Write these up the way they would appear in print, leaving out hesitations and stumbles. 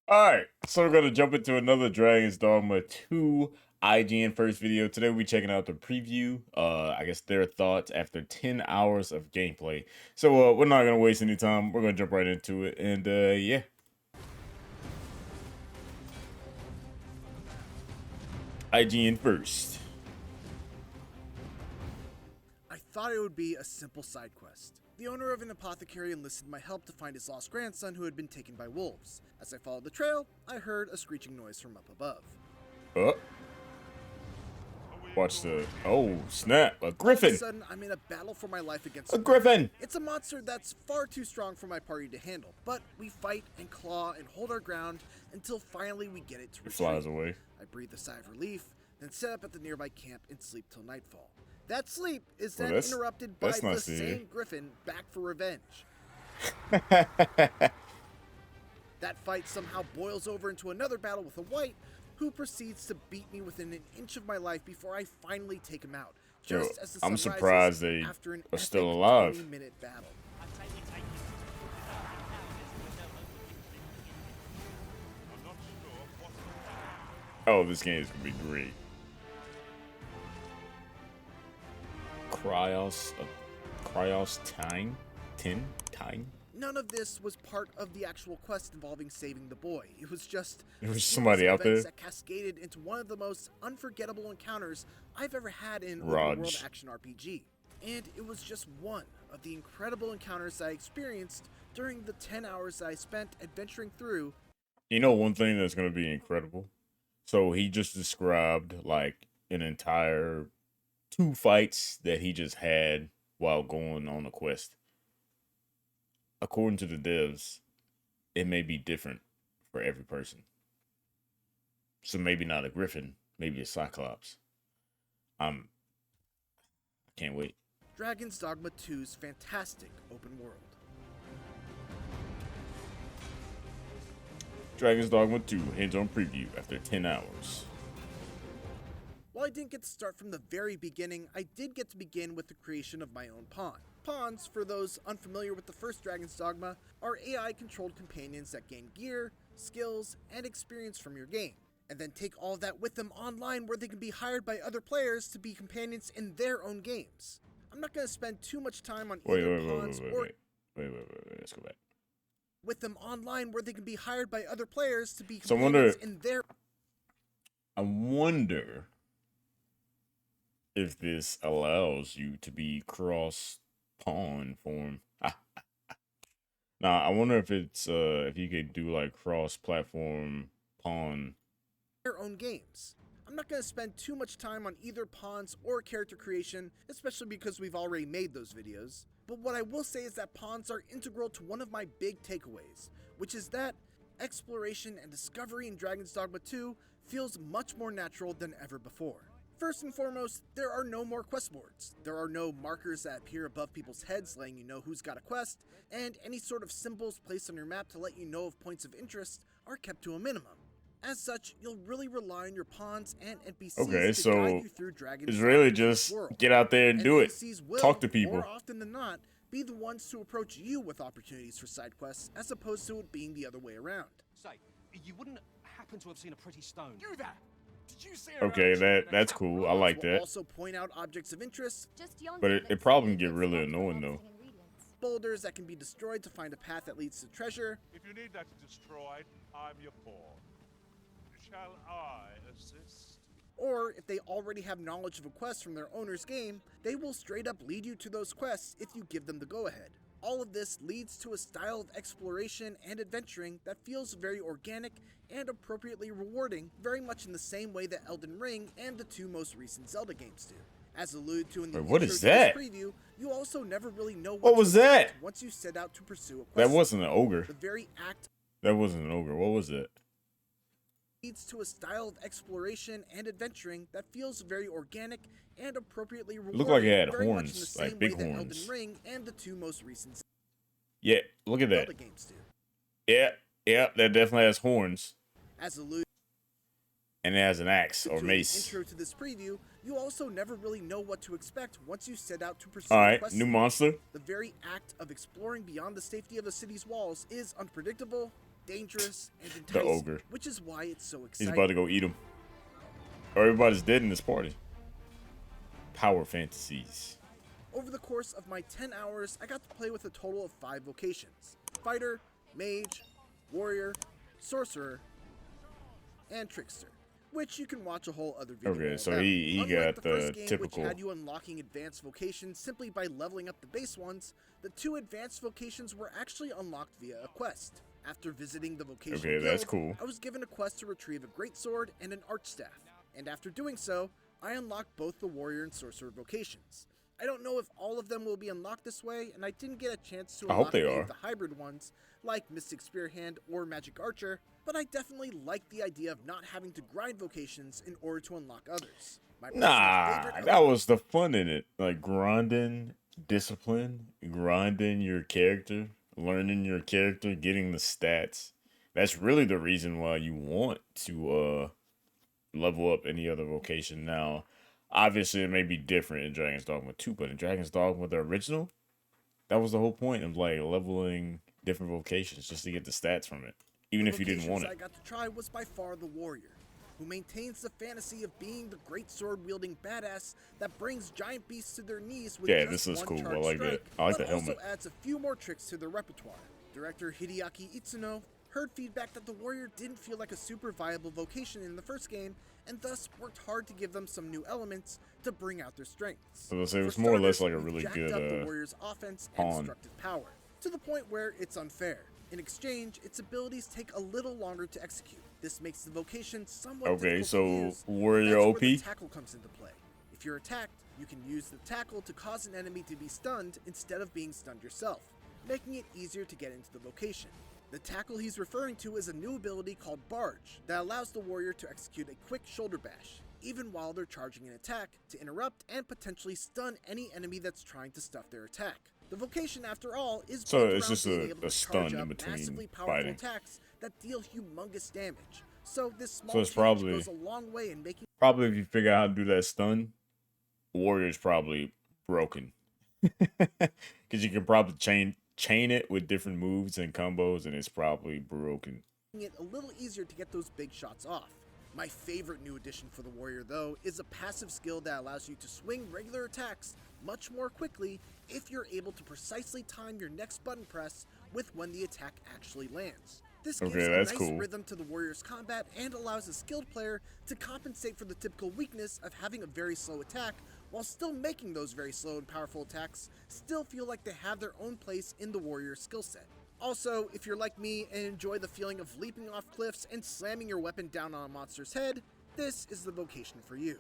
Alright, so we're gonna jump into another Dragon's Dogma 2 IGN first video. Today we're checking out the preview. I guess their thoughts after 10 hours of gameplay. So we're not gonna waste any time. We're gonna jump right into it. And yeah. IGN first. I thought it would be a simple side quest. The owner of an apothecary enlisted my help to find his lost grandson who had been taken by wolves. As I followed the trail, I heard a screeching noise from up above. Watch the... Oh, snap. A All of griffin. a sudden, I'm in a battle for my life against A griffin. It's a monster that's far too strong for my party to handle, but we fight and claw and hold our ground until finally we get it to retreat. It flies away. I breathe a sigh of relief, then set up at the nearby camp and sleep till nightfall. That sleep is then interrupted by the same griffin back for revenge. That fight somehow boils over into another battle with a white, who proceeds to beat me within an inch of my life before I finally take him out. Just as the sun I'm rises surprised they after an are still alive. 20-minute battle. Oh, this game is gonna be great. Cryos Time? Time? None of this was part of the actual quest involving saving the boy. It was just There was somebody out there that cascaded into one of the most unforgettable encounters I've ever had in an open world action RPG. And it was just one of the incredible encounters I experienced during the 10 hours I spent adventuring through. You know one thing that's gonna be incredible? So he just described like an entire 2 fights that he just had while going on a quest. According to the devs, it may be different for every person. So maybe not a griffin, maybe a cyclops. I can't wait. Dragon's Dogma 2's fantastic open world. Dragon's Dogma 2 hands-on preview after 10 hours. While I didn't get to start from the very beginning, I did get to begin with the creation of my own pawn. Pawns, for those unfamiliar with the first Dragon's Dogma, are AI-controlled companions that gain gear, skills, and experience from your game, and then take all of that with them online where they can be hired by other players to be companions in their own games. I'm not going to spend too much time on either pawns or... Wait, let's go back. With them online where they can be hired by other players to be companions in their... I wonder if this allows you to be cross-pawn form. Now, I wonder if it's if you could do like cross-platform pawn. Their own games. I'm not going to spend too much time on either pawns or character creation, especially because we've already made those videos. But what I will say is that pawns are integral to one of my big takeaways, which is that exploration and discovery in Dragon's Dogma 2 feels much more natural than ever before. First and foremost, there are no more quest boards. There are no markers that appear above people's heads letting you know who's got a quest, and any sort of symbols placed on your map to let you know of points of interest are kept to a minimum. As such, you'll really rely on your pawns and NPCs to guide you through Dragon's it's really just world. Get out there and do it. Talk to people. More often than not, be the ones to approach you with opportunities for side quests, as opposed to it being the other way around. Say, you wouldn't happen to have seen a pretty stone? You there! Did you see Okay, that's cool. I like that. Also point out objects of interest, but it probably can get really annoying though. Boulders that can be destroyed to find a path that leads to treasure. If you need that destroyed, I'm your pawn. Shall I assist? Or if they already have knowledge of a quest from their owner's game, they will straight up lead you to those quests if you give them the go-ahead. All of this leads to a style of exploration and adventuring that feels very organic and appropriately rewarding, very much in the same way that Elden Ring and the 2 most recent Zelda games do. As alluded to in the what is that? Preview, you also never really know what was that once you set out to pursue a quest. That wasn't an ogre. The very act That wasn't an ogre. What was it? Leads to a style of exploration and adventuring that feels very organic and appropriately rewarding. Looked like it had very horns, much in the same like big way that horns. Elden Ring and the 2 most recent Yeah, look at that. Zelda games do. Yeah, that definitely has horns. As alluded and it has an axe or to mace. Intro to this preview, you also never really know what to expect once you set out to pursue All right, a quest. new monster. The very act of exploring beyond the safety of the city's walls is unpredictable, dangerous, and The enticing, ogre. which is why it's so He's exciting. about to go eat him. Everybody's dead in this party. Power fantasies. Over the course of my 10 hours, I got to play with a total of 5 vocations: Fighter, Mage, Warrior, Sorcerer, and Trickster, which you can watch a whole other video Okay, all so about. he Unlike got the first the game, typical. which had you unlocking advanced vocations simply by leveling up the base ones, the 2 advanced vocations were actually unlocked via a quest. After visiting the vocation Okay, guild, that's cool. I was given a quest to retrieve a greatsword and an archstaff, and after doing so, I unlocked both the warrior and sorcerer vocations. I don't know if all of them will be unlocked this way, and I didn't get a chance to I hope unlock they any are. of the hybrid ones, like Mystic Spearhand or Magic Archer, but I definitely like the idea of not having to grind vocations in order to unlock others. My personal Nah, favorite that was the fun in it. Like grinding discipline, grinding your character, learning your character, getting the stats. That's really the reason why you want to level up any other vocation. Now, obviously it may be different in Dragon's Dogma 2, but in Dragon's Dogma the original, that was the whole point of like leveling different vocations just to get the stats from it. Even if you didn't want I it. got to try was by far the warrior, who maintains the fantasy of being the great sword-wielding badass that brings giant beasts to their knees with Yeah, just this is one cool. I charged like that. strike, I like but the helmet. also adds a few more tricks to their repertoire. Director Hideaki Itsuno heard feedback that the warrior didn't feel like a super viable vocation in the first game, and thus worked hard to give them some new elements to bring out their strengths. So it was For more or less starters, like a we've really jacked good up the warrior's offense and pawn. destructive power, to the point where it's unfair. In exchange, its abilities take a little longer to execute. This makes the vocation somewhat Okay, difficult so to use. warrior That's OP? where the tackle comes into play. If you're attacked, you can use the tackle to cause an enemy to be stunned instead of being stunned yourself, making it easier to get into the vocation. The tackle he's referring to is a new ability called Barge that allows the warrior to execute a quick shoulder bash, even while they're charging an attack, to interrupt and potentially stun any enemy that's trying to stuff their attack. The vocation, after all, is So built it's around just being a able to stun charge in up between massively powerful fighting. attacks that deal humongous damage. So this small So it's change probably- goes a long way in making Probably if you figure out how to do that stun, warrior's probably broken. Because you can probably chain it with different moves and combos, and it's probably broken. it a little easier to get those big shots off. My favorite new addition for the warrior, though, is a passive skill that allows you to swing regular attacks much more quickly if you're able to precisely time your next button press with when the attack actually lands. This gives Okay, a that's nice cool. rhythm to the warrior's combat and allows a skilled player to compensate for the typical weakness of having a very slow attack, while still making those very slow and powerful attacks still feel like they have their own place in the warrior's skill set. Also, if you're like me and enjoy the feeling of leaping off cliffs and slamming your weapon down on a monster's head, this is the vocation for you.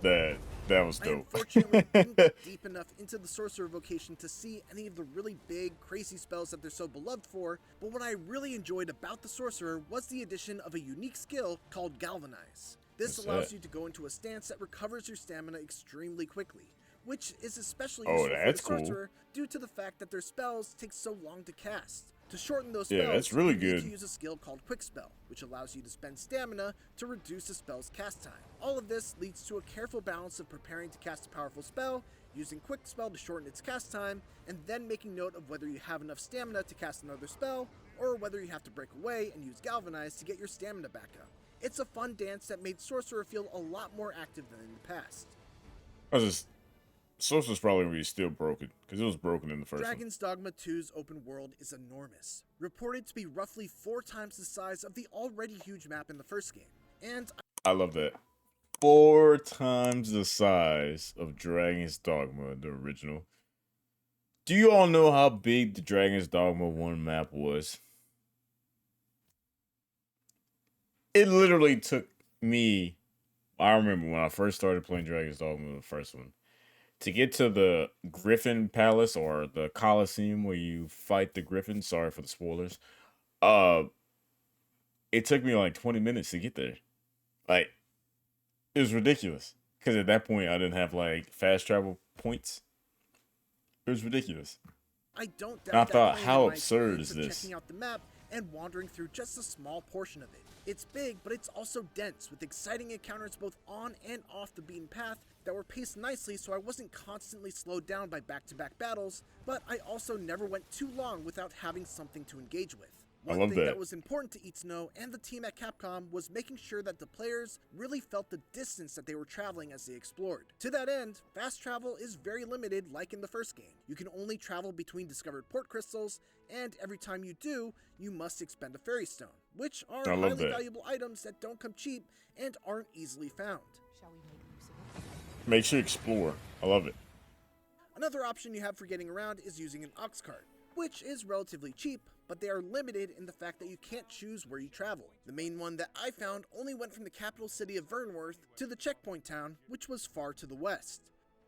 That was I dope. unfortunately didn't get deep enough into the sorcerer vocation to see any of the really big, crazy spells that they're so beloved for, but what I really enjoyed about the sorcerer was the addition of a unique skill called Galvanize. This What's allows that? you to go into a stance that recovers your stamina extremely quickly, which is especially Oh, useful for the that's cool. sorcerer due to the fact that their spells take so long to cast. To shorten those Yeah, spells, that's really you need good. to use a skill called Quick Spell, which allows you to spend stamina to reduce a spell's cast time. All of this leads to a careful balance of preparing to cast a powerful spell, using Quick Spell to shorten its cast time, and then making note of whether you have enough stamina to cast another spell, or whether you have to break away and use Galvanize to get your stamina back up. It's a fun dance that made Sorcerer feel a lot more active than in the past. Sorcerer's probably gonna be still broken because it was broken in the first one. Dragon's Dogma 2's open world is enormous, reported to be roughly 4 times the size of the already huge map in the first game. And I love that. 4 times the size of Dragon's Dogma, the original. Do you all know how big the Dragon's Dogma 1 map was? It literally took me, I remember when I first started playing Dragon's Dogma, the first one, to get to the Griffin Palace or the Coliseum where you fight the Griffin. Sorry for the spoilers. It took me like 20 minutes to get there. Like, it was ridiculous. Because at that point, I didn't have like fast travel points. It was ridiculous. I don't doubt I that thought, claim how in my absurd experience is of this? checking out the map and wandering through just a small portion of it. It's big, but it's also dense, with exciting encounters both on and off the beaten path that were paced nicely so I wasn't constantly slowed down by back-to-back battles, but I also never went too long without having something to engage with. I One love thing that. that was important to Itsuno and the team at Capcom was making sure that the players really felt the distance that they were traveling as they explored. To that end, fast travel is very limited like in the first game. You can only travel between discovered port crystals, and every time you do, you must expend a fairy stone, which are I love highly that. valuable items that don't come cheap and aren't easily found. Shall we make use of it? Make sure you explore. I love it. Another option you have for getting around is using an ox cart, which is relatively cheap, but they are limited in the fact that you can't choose where you travel. The main one that I found only went from the capital city of Vernworth to the checkpoint town, which was far to the west.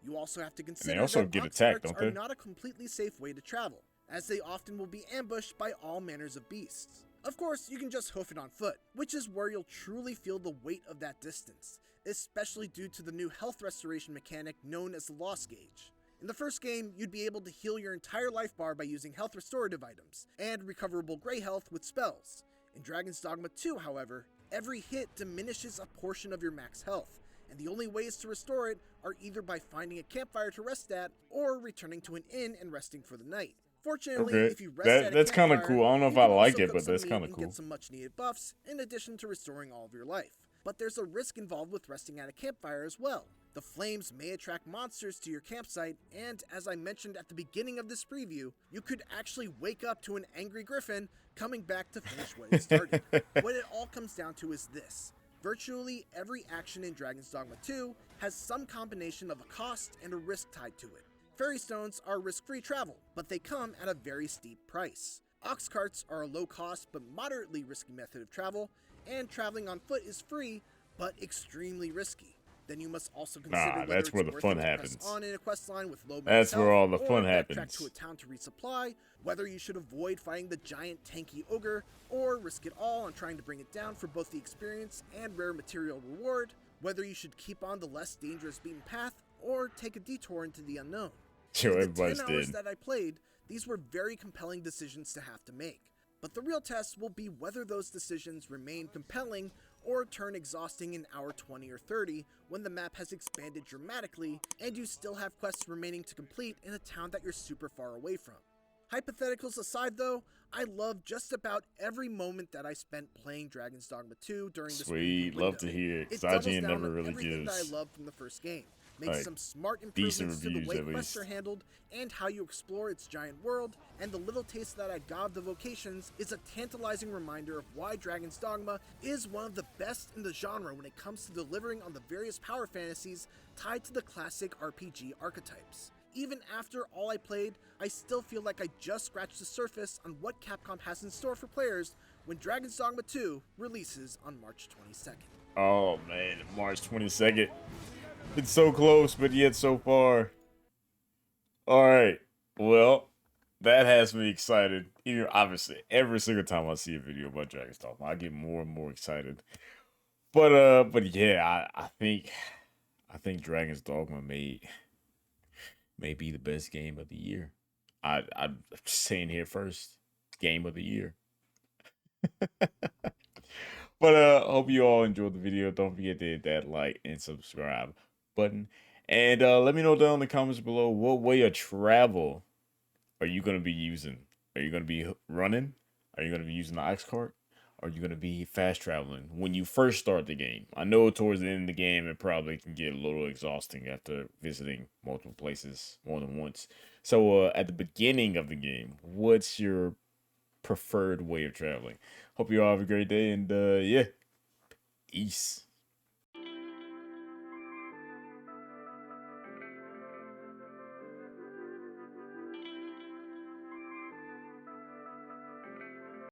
You also have to consider also that get ox attacked, carts don't are they? not a completely safe way to travel, as they often will be ambushed by all manners of beasts. Of course, you can just hoof it on foot, which is where you'll truly feel the weight of that distance, especially due to the new health restoration mechanic known as the loss gauge. In the first game, you'd be able to heal your entire life bar by using health restorative items, and recoverable gray health with spells. In Dragon's Dogma 2, however, every hit diminishes a portion of your max health, and the only ways to restore it are either by finding a campfire to rest at, or returning to an inn and resting for the night. Fortunately, Okay. if you rest at a That's kind of campfire, cool. I don't know you if I can like also it, cook but some that's meat kind of and cool. get some much needed buffs, in addition to restoring all of your life. But there's a risk involved with resting at a campfire as well. The flames may attract monsters to your campsite, and as I mentioned at the beginning of this preview, you could actually wake up to an angry griffin coming back to finish what it started. What it all comes down to is this. Virtually every action in Dragon's Dogma 2 has some combination of a cost and a risk tied to it. Fairy stones are risk-free travel, but they come at a very steep price. Ox carts are a low-cost but moderately risky method of travel, and traveling on foot is free, but extremely risky. Then you must also consider Nah, whether that's it's where the worth fun it to press happens. on in a quest line with low max That's where health, all the fun or backtrack happens. to a town to resupply, whether you should avoid fighting the giant tanky ogre, or risk it all on trying to bring it down for both the experience and rare material reward, whether you should keep on the less dangerous beaten path, or take a detour into the unknown. Yo, In the everybody's 10 hours dead. that I played, these were very compelling decisions to have to make. But the real test will be whether those decisions remain compelling or turn exhausting in hour 20 or 30 when the map has expanded dramatically and you still have quests remaining to complete in a town that you're super far away from. Hypotheticals aside though, I love just about every moment that I spent playing Dragon's Dogma 2 during this Sweet, preview love to window. hear it, It 'cause doubles IGN down never on really everything that I gives, loved from the first game. Makes like, some smart decent improvements to the reviews, way at quests least. are handled and how you explore its giant world, and the little taste that I got of the Vocations is a tantalizing reminder of why Dragon's Dogma is one of the best in the genre when it comes to delivering on the various power fantasies tied to the classic RPG archetypes. Even after all I played, I still feel like I just scratched the surface on what Capcom has in store for players when Dragon's Dogma 2 releases on March 22nd. Oh man, March 22nd. It's so close, but yet so far. All right. Well, that has me excited. You know, obviously, every single time I see a video about Dragon's Dogma, I get more and more excited. But yeah, I think Dragon's Dogma may be the best game of the year. I'm saying here first, game of the year. But hope you all enjoyed the video. Don't forget to hit that like and subscribe button. And let me know down in the comments below what way of travel are you gonna be using? Are you gonna be running? Are you gonna be using the ox cart? Are you gonna be fast traveling when you first start the game? I know towards the end of the game it probably can get a little exhausting after visiting multiple places more than once. So at the beginning of the game, what's your preferred way of traveling? Hope you all have a great day, and yeah, peace.